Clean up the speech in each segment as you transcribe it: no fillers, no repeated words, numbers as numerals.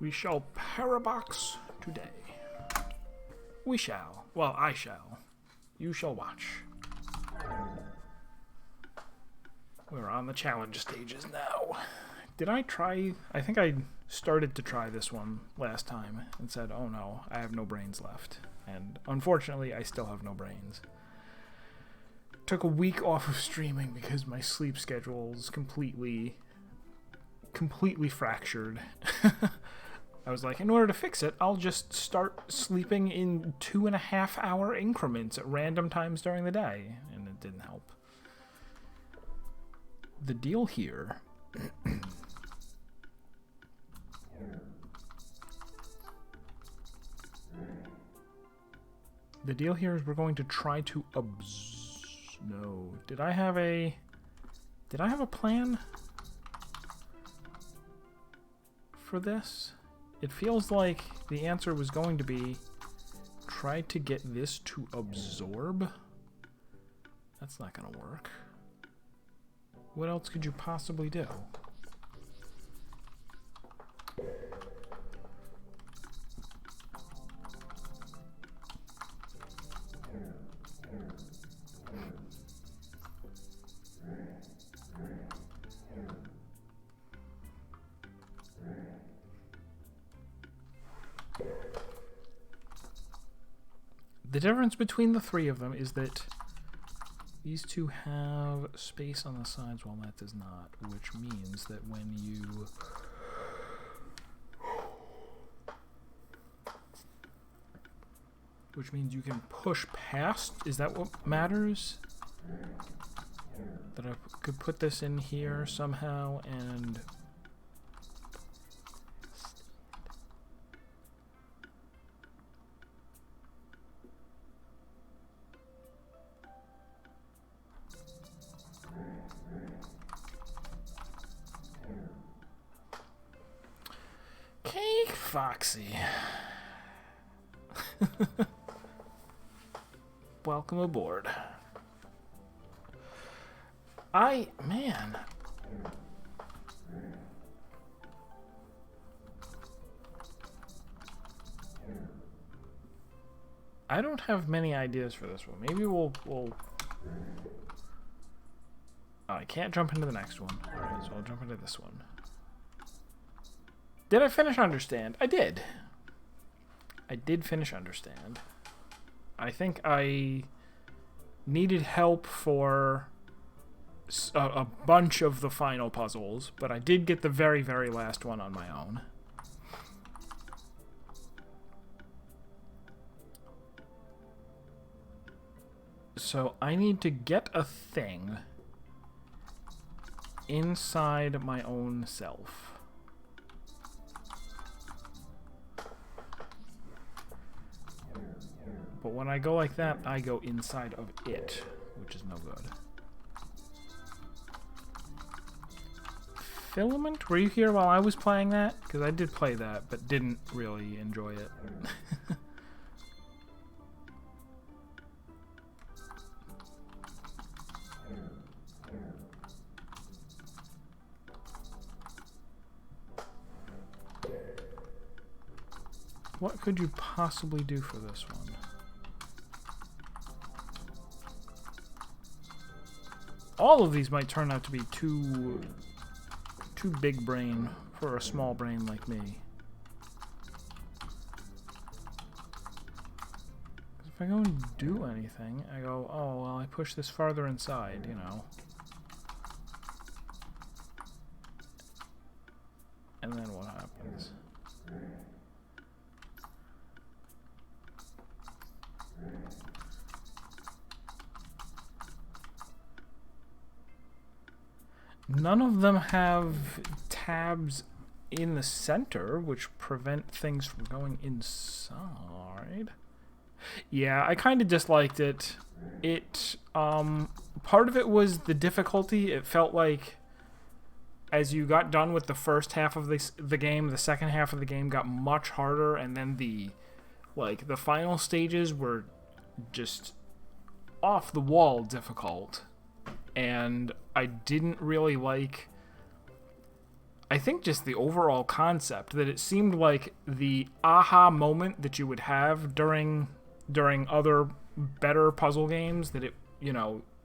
We shall Parabox today. We shall. Well, I shall. You shall watch. We're on the challenge stages now. Did I try? I think I started to try this one last time and said, oh no, I have no brains left. And unfortunately, I still have no brains. Took a week off of streaming because my sleep schedule is completely fractured. I was like, in order to fix it, I'll just start sleeping in 2.5-hour increments at random times during the day. And it didn't help. The deal here... The deal here is we're going to try to No. Did I have a plan for this? It feels like the answer was going to be try to get this to absorb. That's not going to work. What else could you possibly do? The difference between the three of them is that these two have space on the sides while that does not, which means that when you... Which means you can push past. Is that what matters? That I could put this in here somehow and... Cake Foxy. Welcome aboard. Man. I don't have many ideas for this one. Maybe we'll... Oh, I can't jump into the next one. Alright, so I'll jump into this one. Did I finish Understand? I did. I did finish Understand. I think I needed help for a bunch of the final puzzles, but I did get the very, very last one on my own. So I need to get a thing inside my own self. But when I go like that, I go inside of it, which is no good. Filament? Were you here while I was playing that? Because I did play that, but didn't really enjoy it. What could you possibly do for this one? All of these might turn out to be too big brain for a small brain like me. If I go and do anything, I go, oh, well, I push this farther inside, you know. And then what happens? None of them have tabs in the center, which prevent things from going inside. Yeah, I kind of disliked it. Part of it was the difficulty. It felt like as you got done with the first half of the game, the second half of the game got much harder, and then the final stages were just off the wall difficult. And I didn't really like I think just the overall concept that it seemed like the aha moment that you would have during other better puzzle games, that it,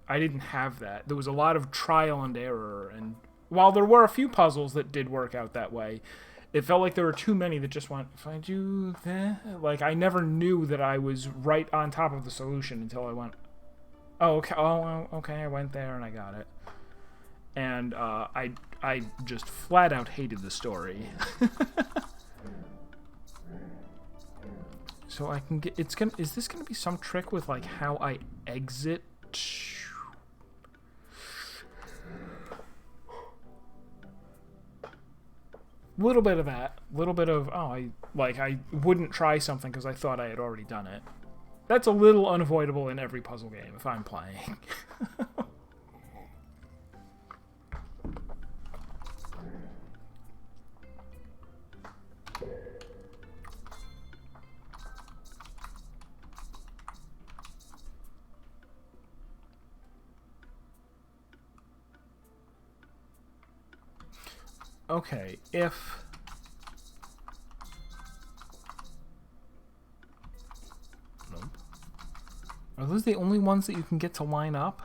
I didn't have that. There was a lot of trial and error, and while there were a few puzzles that did work out that way, it felt like there were too many that just went, if I do that, like I never knew that I was right on top of the solution until I went, okay, I went there and I got it. And I just flat out hated the story. So I can get, is this gonna be some trick with like how I exit? Little bit of that, little bit of, I wouldn't try something because I thought I had already done it. That's a little unavoidable in every puzzle game if I'm playing. Okay, if... Nope. Are those the only ones that you can get to line up?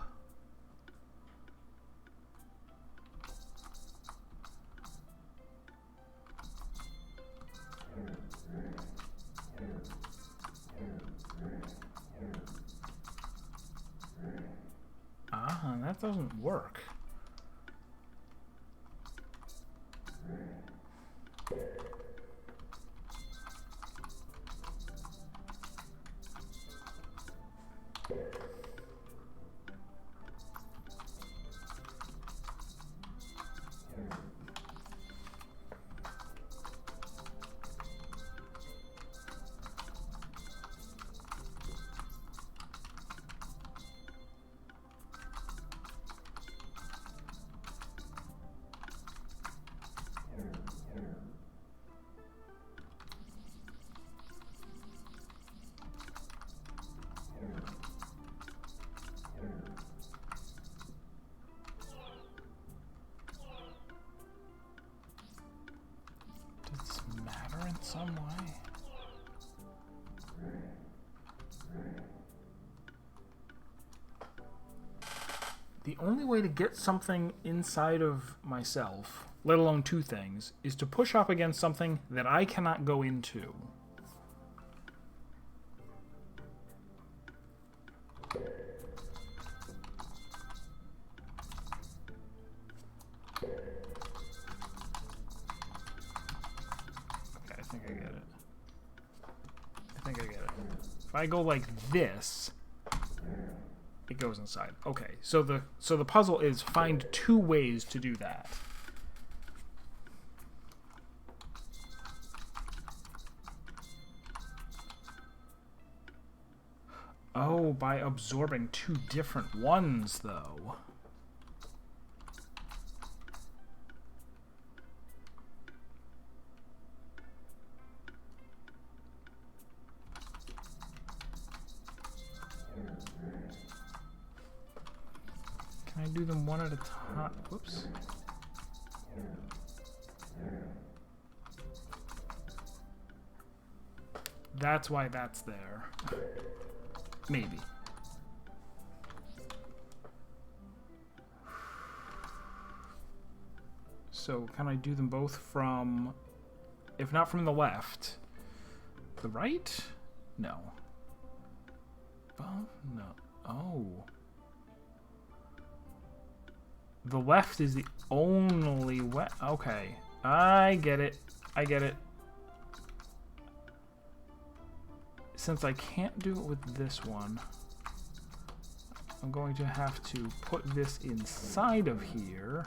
Ah, that doesn't work. Does this matter in some way? The only way to get something inside of myself, let alone two things, is to push up against something that I cannot go into. Okay, I think I get it. If I go like this, it goes inside. Okay, so the puzzle is find two ways to do that. Oh, by absorbing two different ones, though. Can I do them one at a time? Whoops. That's why that's there. Maybe. So can I do them both from, if not from the left, the right? No. Oh, no. Oh. The left is the only way. Okay. I get it. I get it. Since I can't do it with this one, I'm going to have to put this inside of here.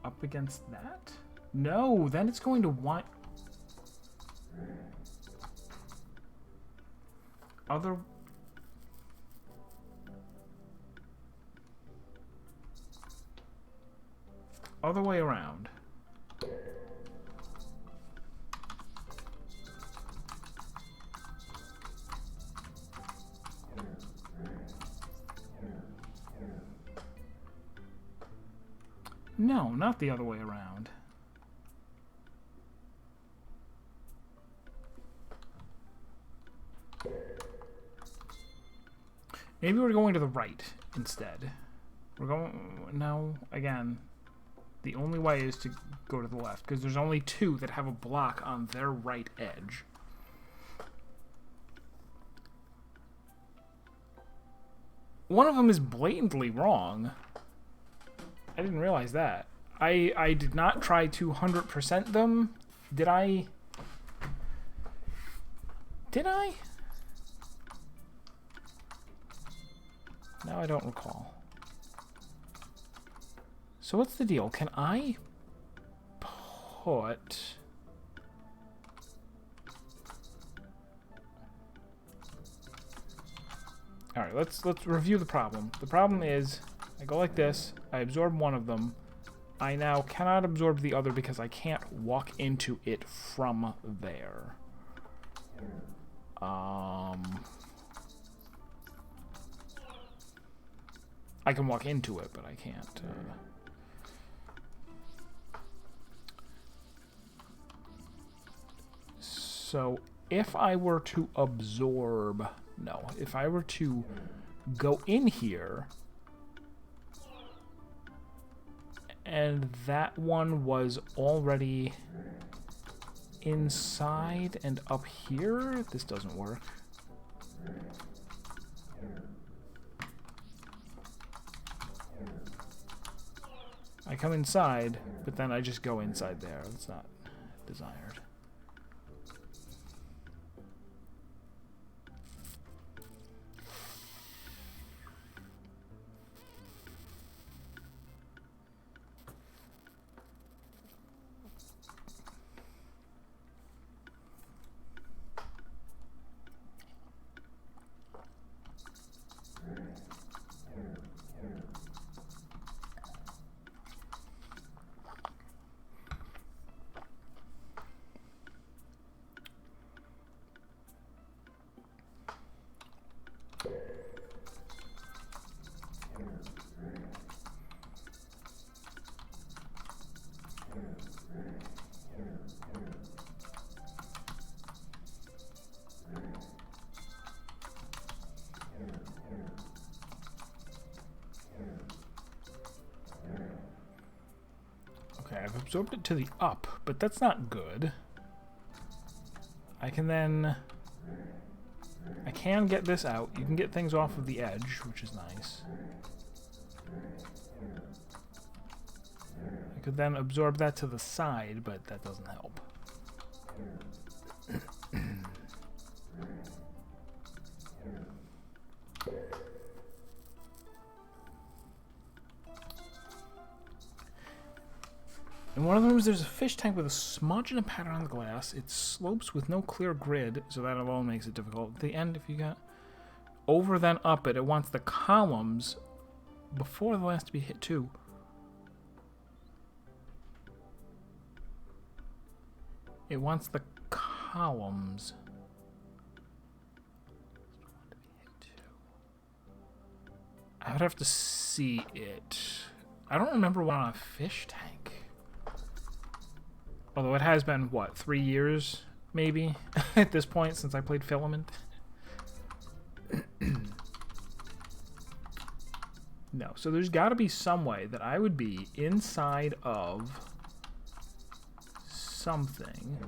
Up against that? No, then it's going to want... Other... Other way around. no, not the other way around. Maybe we're going to the right instead. We're going... No, again, the only way is to go to the left, because there's only two that have a block on their right edge. One of them is blatantly wrong. I didn't realize that. I did not try to 100% them. Did I? Did I? Now I don't recall. So what's the deal? Can I put... Alright, let's review the problem. The problem is, I go like this, I absorb one of them, I now cannot absorb the other because I can't walk into it from there. I can walk into it, but I can't. So, if I were to absorb... No, if I were to go in here, and that one was already inside and up here, this doesn't work. I come inside, but then I just go inside there. That's not desired. I've absorbed it to the up, but that's not good. I can then... I can get this out. You can get things off of the edge, which is nice. I could then absorb that to the side, but that doesn't help. In one of the rooms, there's a fish tank with a smudge and a pattern on the glass. It slopes with no clear grid, so that alone makes it difficult. At the end, if you got over then up it, it wants the columns before the last to be hit too. It wants the columns. I would have to see it. I don't remember what on a fish tank. Although it has been, what, 3 years, maybe, at this point, since I played Filament? No, so there's got to be some way that I would be inside of something.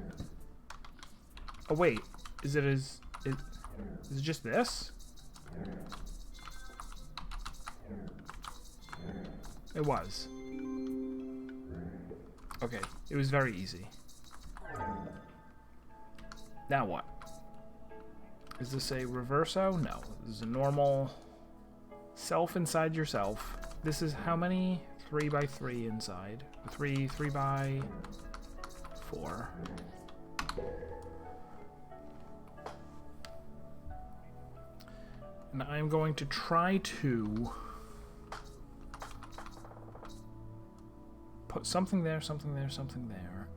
Oh, wait, is it just this? It was. Okay, it was very easy. Now what? Is this a reverso? No, this is a normal self inside yourself. This is how many? 3 by 3 inside. 3 by 4. And I'm going to try to put something there, something there, something there.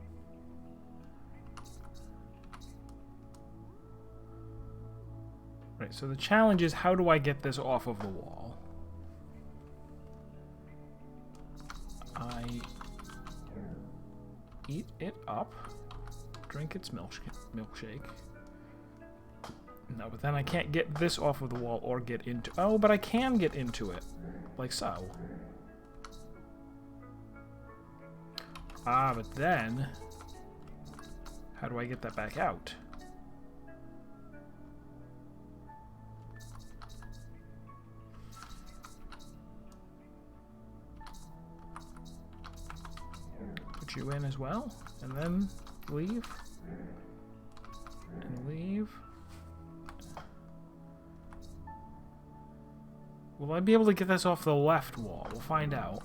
Right, so the challenge is, how do I get this off of the wall? I eat it up, drink its milkshake. No, but then I can't get this off of the wall or get into... Oh, but I can get into it. Like so. Ah, but then... How do I get that back out? Put you in as well, and then leave. And leave. Will I be able to get this off the left wall? We'll find out.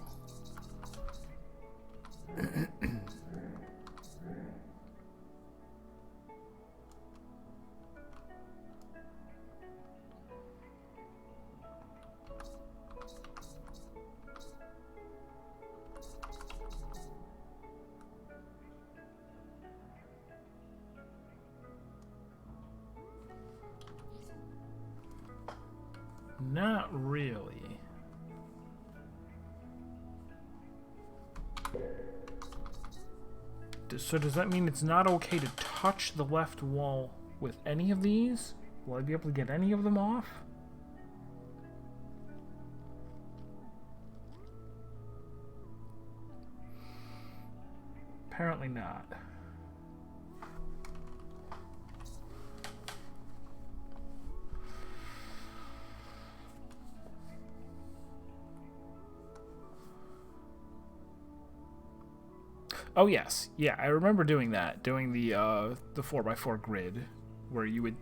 Not really. So does that mean it's not okay to touch the left wall with any of these? Will I be able to get any of them off? Apparently not. Oh yes, yeah, I remember doing that, doing the 4x4 grid, where you would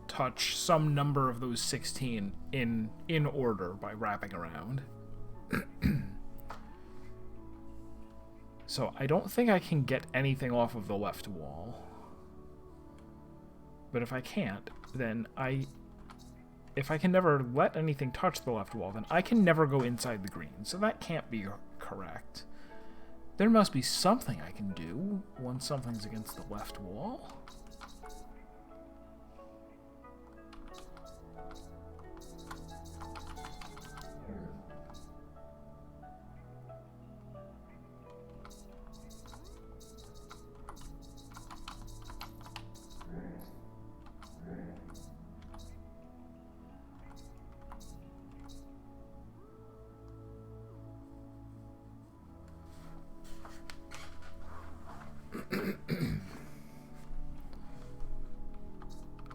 touch some number of those 16 in order by wrapping around. So I don't think I can get anything off of the left wall. But if I can't, then if I can never let anything touch the left wall, then I can never go inside the green. So that can't be correct. There must be something I can do once something's against the left wall.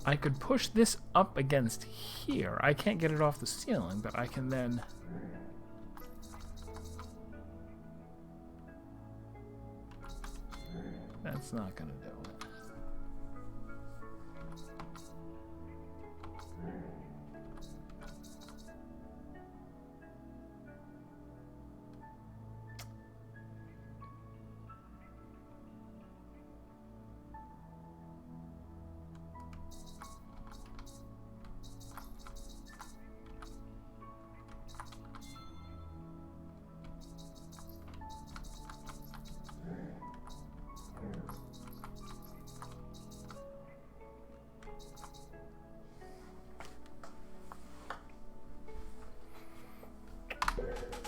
I could push this up against here. I can't get it off the ceiling, but I can then... That's not gonna do it.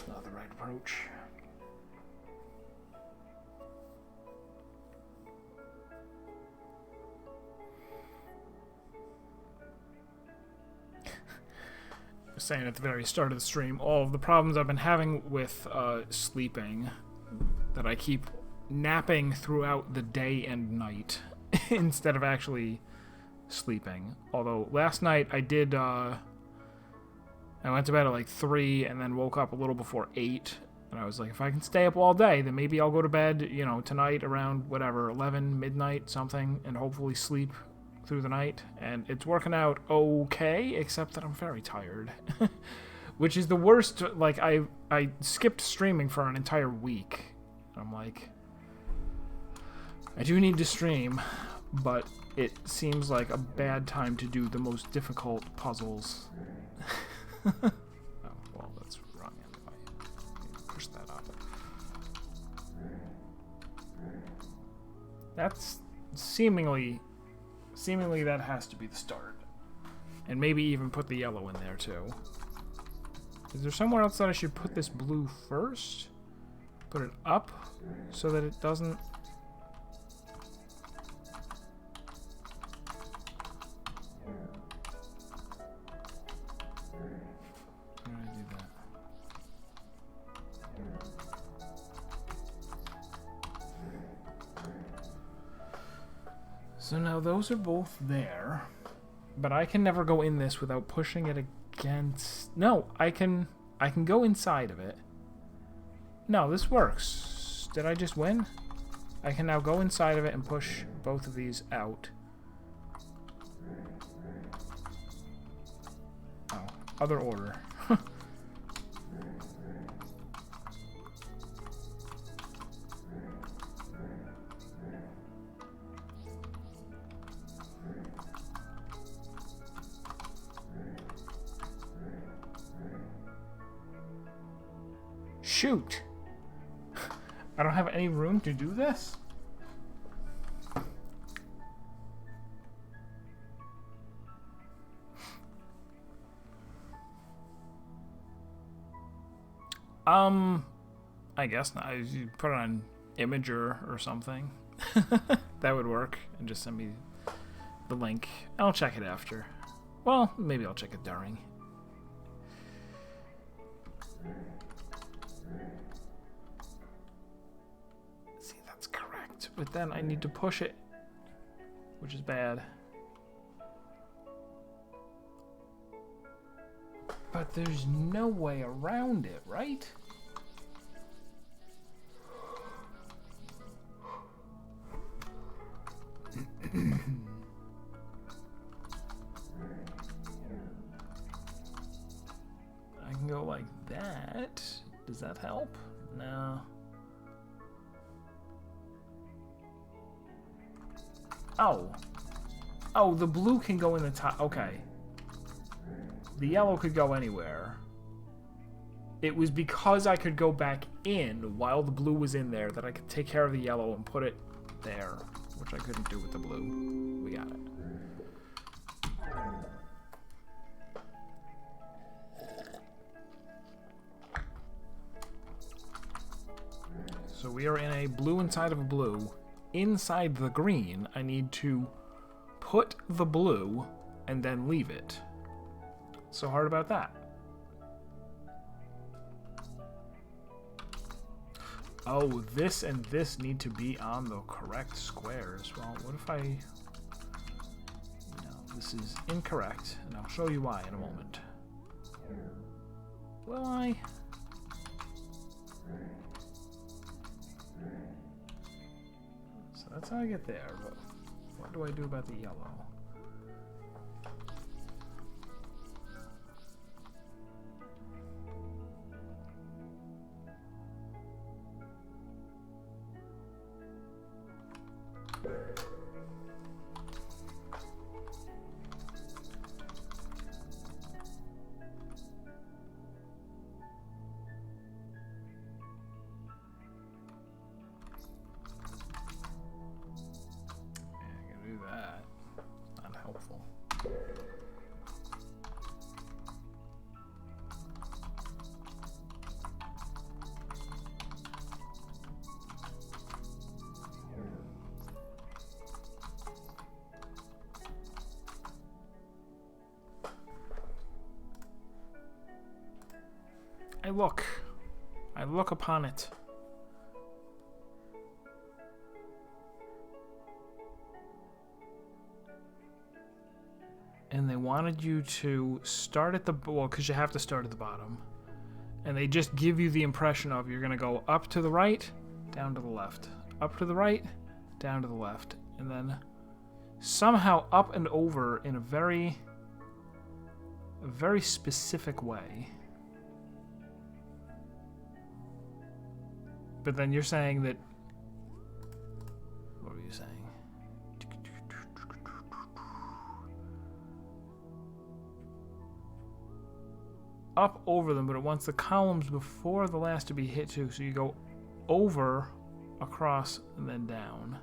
Not the right approach. I was saying at the very start of the stream, all of the problems I've been having with sleeping, that I keep napping throughout the day and night instead of actually sleeping. Although last night I did... I went to bed at like 3 and then woke up a little before 8. And I was like, if I can stay up all day, then maybe I'll go to bed, you know, tonight around, whatever, 11, midnight, something, and hopefully sleep through the night. And it's working out okay, except that I'm very tired. Which is the worst. Like, I skipped streaming for an entire week. I'm like, I do need to stream, but it seems like a bad time to do the most difficult puzzles. Oh, well, that's wrong anyway. Push that up. That's seemingly that has to be the start. And maybe even put the yellow in there too. Is there somewhere else that I should put this blue first? Put it up so that it doesn't... So now those are both there. But I can never go in this without pushing it against... No, I can go inside of it. No, this works. Did I just win? I can now go inside of it and push both of these out. Oh, other order. Shoot! I don't have any room to do this? I guess not. You put it on Imager or something. That would work. And just send me the link. I'll check it after. Well, maybe I'll check it during. See, that's correct. But then I need to push it, which is bad. But there's no way around it, right? I can go like that. Does that help? No. Oh. Oh, the blue can go in the top. Okay. The yellow could go anywhere. It was because I could go back in while the blue was in there that I could take care of the yellow and put it there, which I couldn't do with the blue. We got it. So we are in a blue inside of a blue. Inside the green, I need to put the blue and then leave it. So hard about that. Oh, this and this need to be on the correct squares. Well, what if I... No, this is incorrect, and I'll show you why in a moment. Will I? So that's how I get there, but what do I do about the yellow? I look upon it. And they wanted you to start at the, well, because you have to start at the bottom. And they just give you the impression of you're going to go up to the right, down to the left. Up to the right, down to the left. And then somehow up and over in a very specific way. But then you're saying that... What were you saying? Up over them, but it wants the columns before the last to be hit too. So you go over, across, and then down.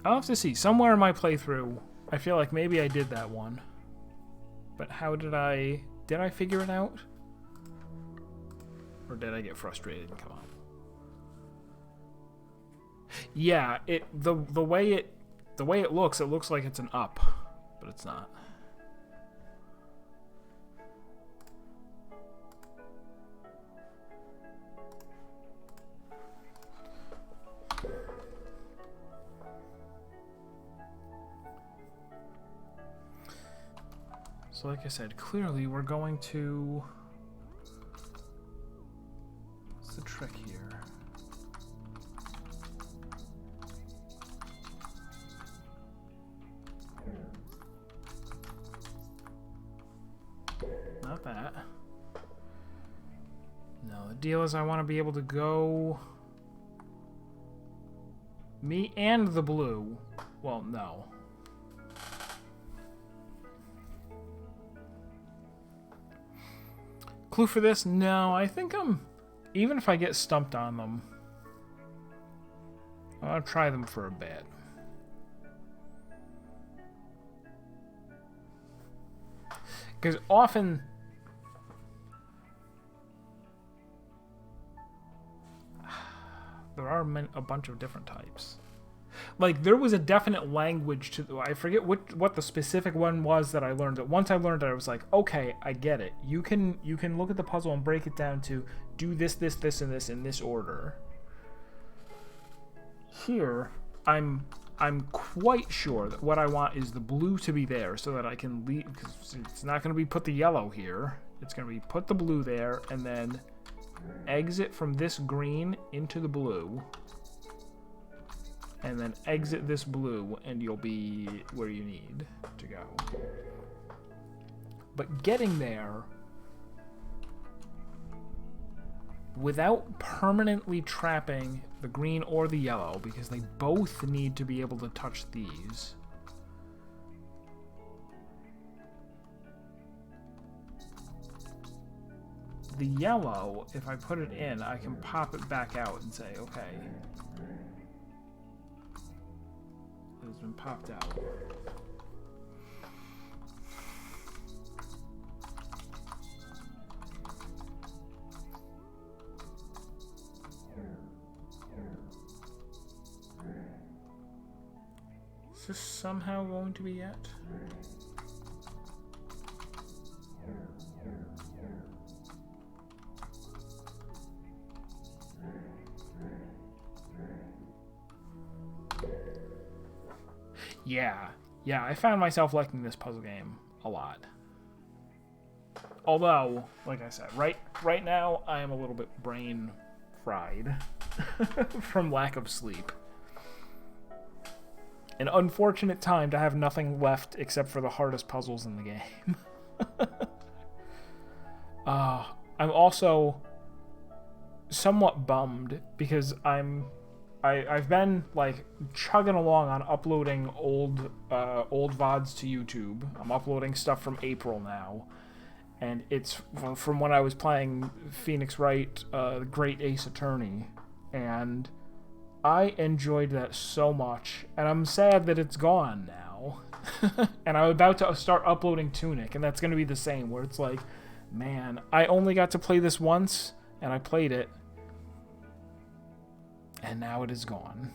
I'll have to see. Somewhere in my playthrough, I feel like maybe I did that one. But how did I figure it out? Or did I get frustrated and come on? Yeah, the way it looks like it's an up, but it's not. So like I said, clearly we're going to... What's the trick here? Not that. No, the deal is I want to be able to go... Me and the blue. Well, no. Clue for this? No, I think even if I get stumped on them, I'll try them for a bit. Because often... there are a bunch of different types. Like, there was a definite language to... I forget what the specific one was that I learned. But once I learned it, I was like, okay, I get it. You can look at the puzzle and break it down to do this, this, this, and this in this order. Here, I'm quite sure that what I want is the blue to be there so that I can leave... Because it's not going to be put the yellow here. It's going to be put the blue there and then exit from this green into the blue. And then exit this blue, and you'll be where you need to go. But getting there without permanently trapping the green or the yellow, because they both need to be able to touch these. The yellow, if I put it in, I can pop it back out and say, okay. It has been popped out. Is this somehow going to be it? Yeah, I found myself liking this puzzle game a lot. Although, like I said, right now I am a little bit brain fried from lack of sleep. An unfortunate time to have nothing left except for the hardest puzzles in the game. I'm also somewhat bummed because I've been like chugging along on uploading old VODs to YouTube. I'm uploading stuff from April now, and it's from when I was playing Phoenix Wright, the Great Ace Attorney, and I enjoyed that so much, and I'm sad that it's gone now. And I'm about to start uploading Tunic, and that's going to be the same, where it's like, man, I only got to play this once, and I played it, and now it is gone.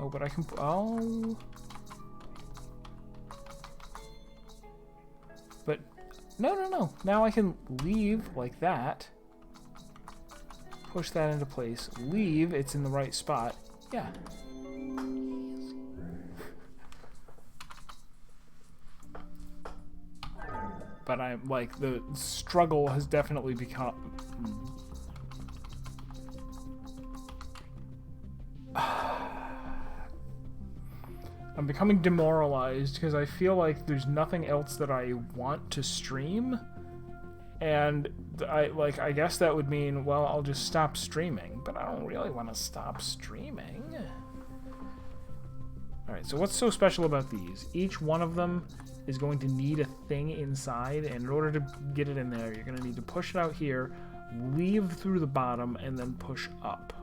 Oh, but I can... Oh... But... No. Now I can leave like that. Push that into place. Leave. It's in the right spot. Yeah. But I'm like, the struggle has definitely become... I'm becoming demoralized because I feel like there's nothing else that I want to stream, and I guess that would mean, well, I'll just stop streaming, but I don't really want to stop streaming. Alright, so what's so special about these? Each one of them is going to need a thing inside, and in order to get it in there, you're going to need to push it out here, leave through the bottom, and then push up.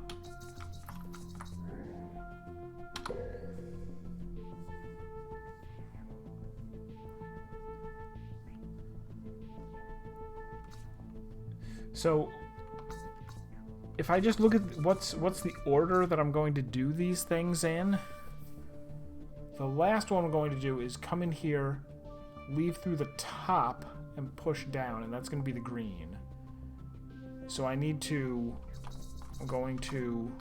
So if I just look at what's the order that I'm going to do these things in, the last one I'm going to do is come in here, leave through the top, and push down, and that's going to be the green. So I'm going to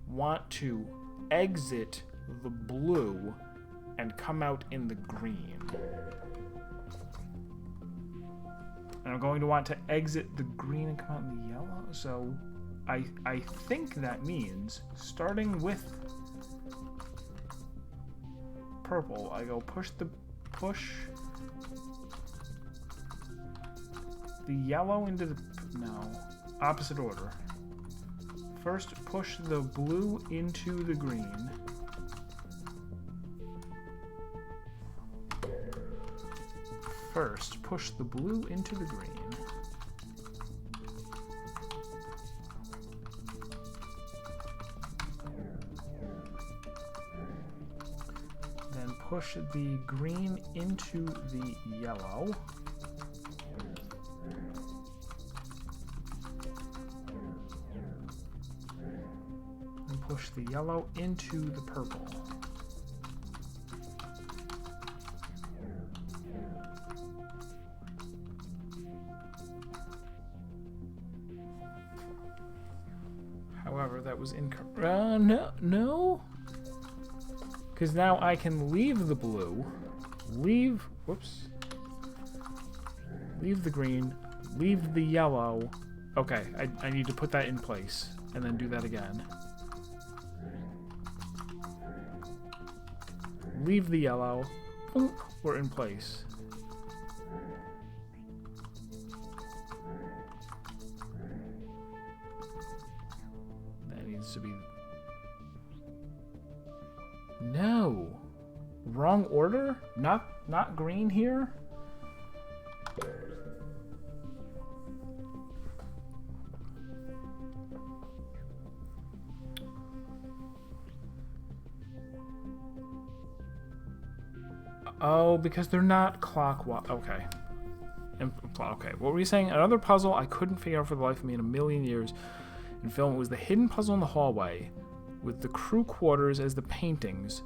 want to exit the blue and come out in the green. And I'm going to want to exit the green and come out in the yellow. So I think that means starting with purple, I go push the yellow into the, no, opposite order. First push the blue into the green. First push the blue into the green. Then push the green into the yellow. And push the yellow into the purple. However, that was incorrect. No. Because now I can leave the blue, leave the green, leave the yellow. Okay, I need to put that in place and then do that again. Leave the yellow, we're in place. That needs to be... No! Wrong order? Not green here? Oh, because they're not clockwise. Okay. Okay, what were you saying? Another puzzle I couldn't figure out for the life of me in a million years in film was the hidden puzzle in the hallway with the crew quarters as the paintings.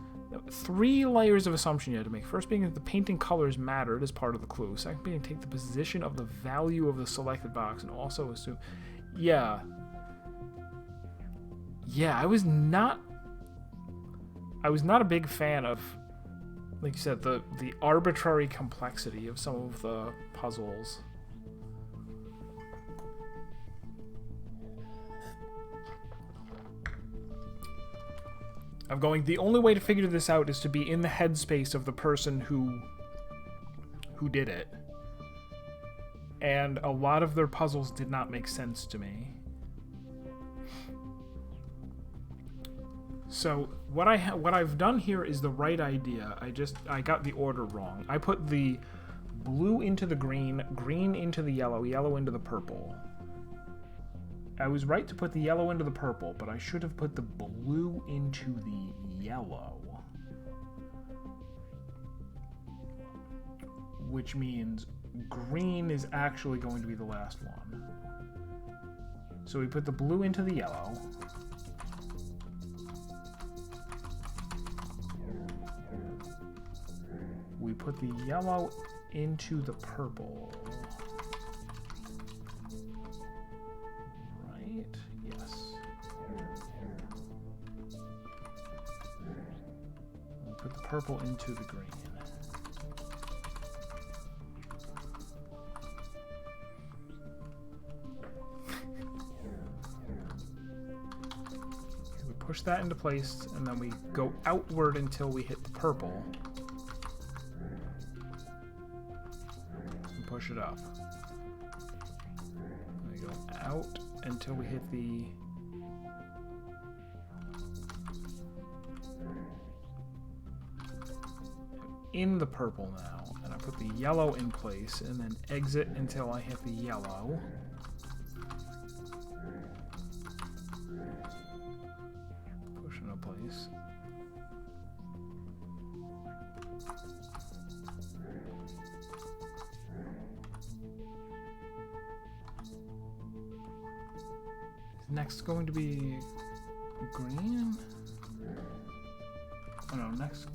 3 layers of assumption you had to make. First being that the painting colors mattered as part of the clue. Second being take the position of the value of the selected box and also assume... Yeah, I was not a big fan of, like you said, the arbitrary complexity of some of the puzzles. I'm going, the only way to figure this out is to be in the headspace of the person who did it. And a lot of their puzzles did not make sense to me. So what I've done here is the right idea. I got the order wrong. I put the blue into the green, green into the yellow, yellow into the purple. I was right to put the yellow into the purple, but I should have put the blue into the yellow. Which means green is actually going to be the last one. So we put the blue into the yellow. We put the yellow into the purple. Right? Yes. We put the purple into the green. We push that into place, and then we go outward until we hit the purple. Push it up. We go out until we hit the... in the purple now. And I put the yellow in place and then exit until I hit the yellow. Push into place. next going to be green? Oh no, next...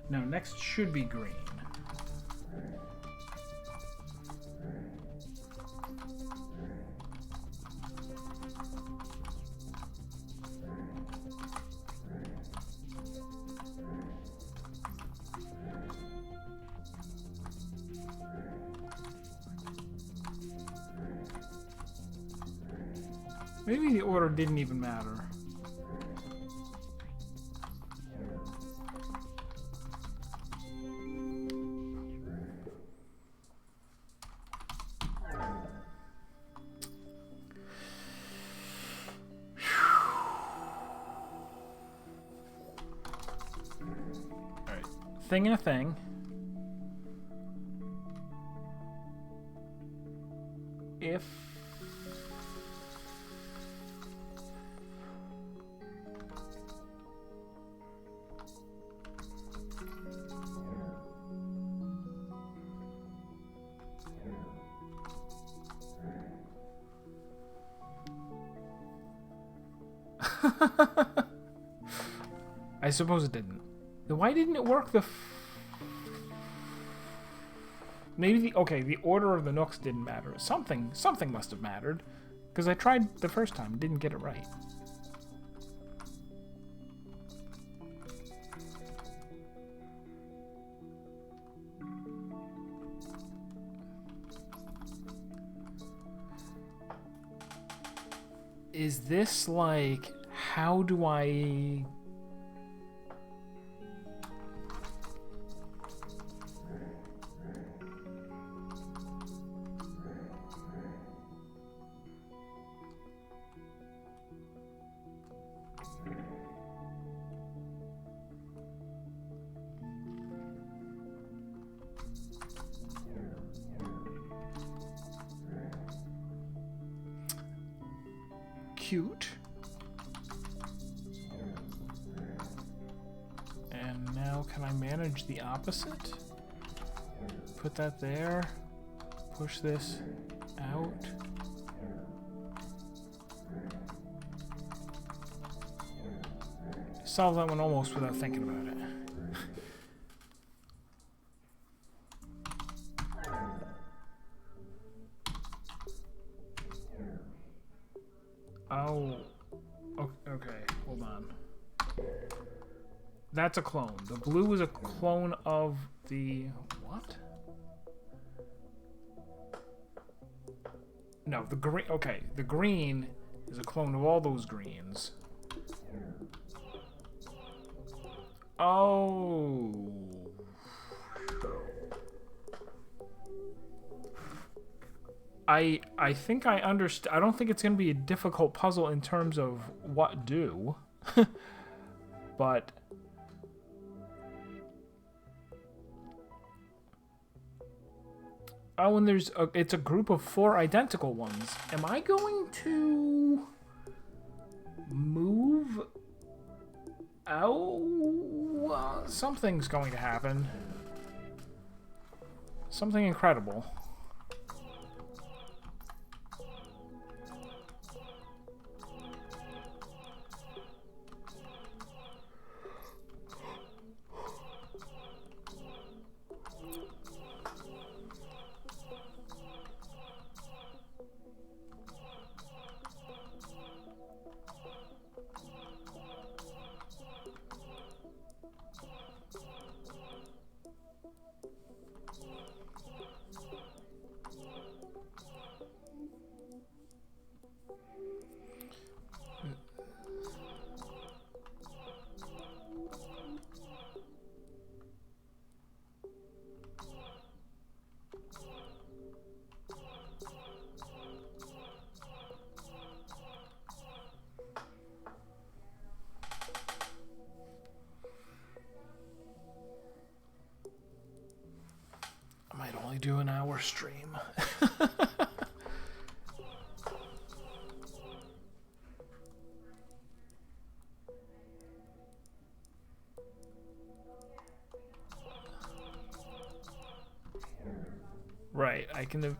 No, next should be green. Maybe the order didn't even matter. Alright. Thing and a thing. If I suppose it didn't. Then why didn't it work maybe the order of the nooks didn't matter. Something must have mattered. Because I tried the first time, didn't get it right. Is this like, how do I... Cute. And now can I manage the opposite? Put that there. Push this out. Solve that one almost without thinking about it. Oh, okay, hold on. That's a clone. The blue is a clone of the... what? No, the green... okay, the green is a clone of all those greens. Oh... I think I understand. I don't think it's going to be a difficult puzzle in terms of what do. But... oh, and it's a group of 4 identical ones. Am I going to... move out? Something's going to happen. Something incredible. Might only do an hour stream. Right, I can...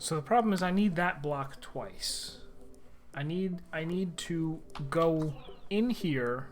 So the problem is I need that block twice. I need to go in here.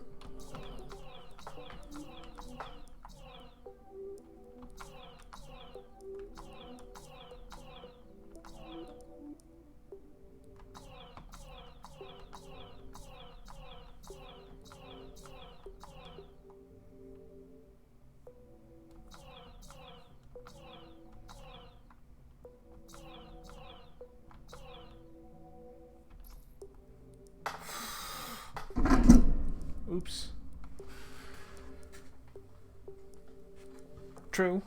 Oops. True.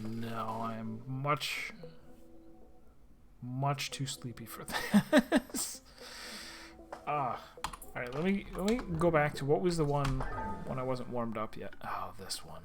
No, I'm much too sleepy for this. Alright, let me go back to what was the one when I wasn't warmed up yet. Oh, this one.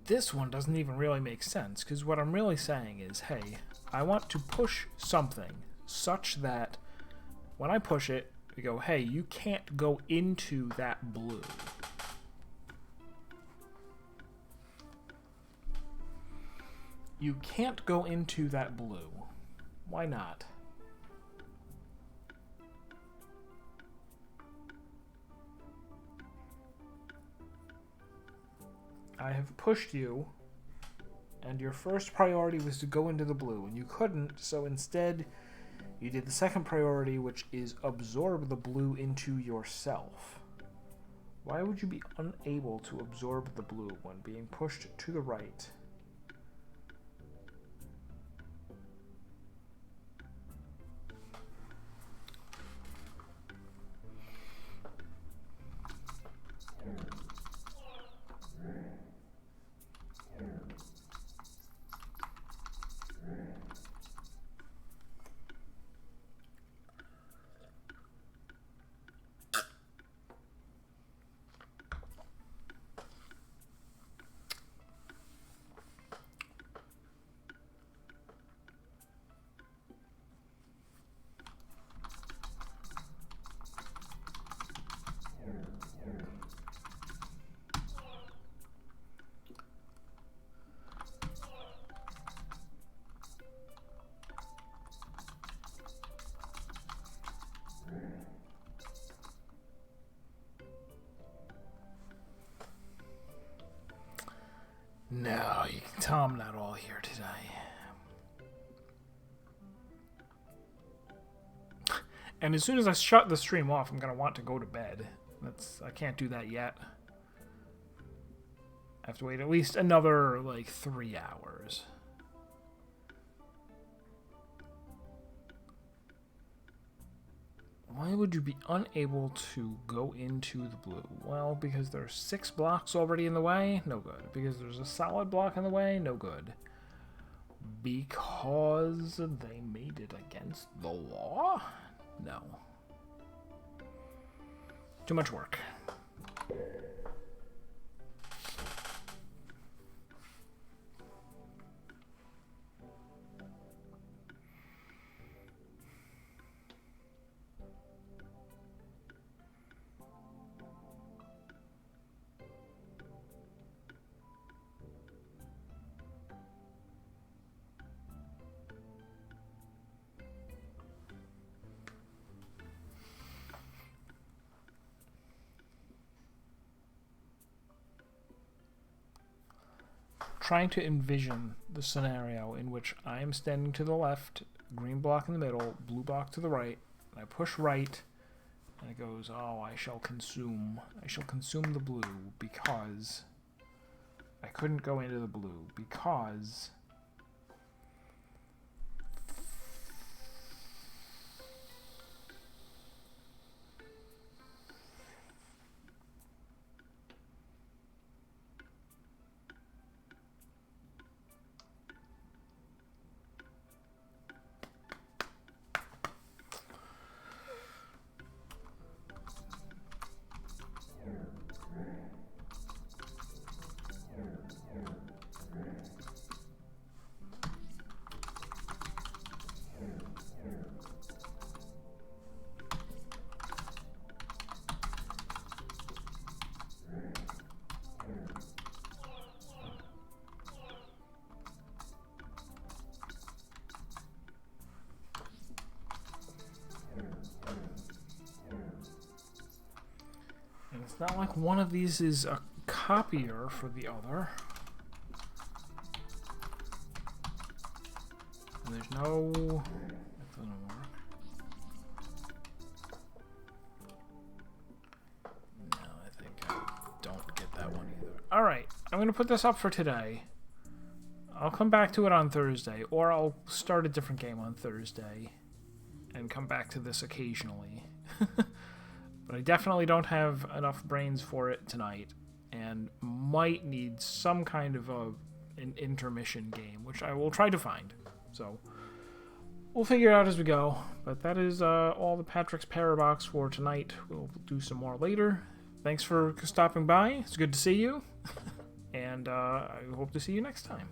This one doesn't even really make sense, because what I'm really saying is, hey, I want to push something such that when I push it, we go, hey, you can't go into that blue. You can't go into that blue. Why not? I have pushed you, and your first priority was to go into the blue, and you couldn't, so instead you did the second priority, which is absorb the blue into yourself. Why would you be unable to absorb the blue when being pushed to the right? No, you can tell I'm not all here today. And as soon as I shut the stream off, I'm going to want to go to bed. I can't do that yet. I have to wait at least another, 3 hours. Why would you be unable to go into the blue? Well, because there's 6 blocks already in the way? No good. Because there's a solid block in the way? No good. Because they made it against the law? No. Too much work. Trying to envision the scenario in which I am standing to the left, green block in the middle, blue block to the right, and I push right, and it goes, oh, I shall consume the blue because I couldn't go into the blue because it's not like one of these is a copier for the other. And there's no... That doesn't work. No, I think I don't get that one either. Alright, I'm going to put this up for today. I'll come back to it on Thursday, or I'll start a different game on Thursday and come back to this occasionally. But I definitely don't have enough brains for it tonight, and might need some kind of an intermission game, which I will try to find. So we'll figure it out as we go. But that is all the Patrick's Parabox for tonight. We'll do some more later. Thanks for stopping by. It's good to see you, and I hope to see you next time.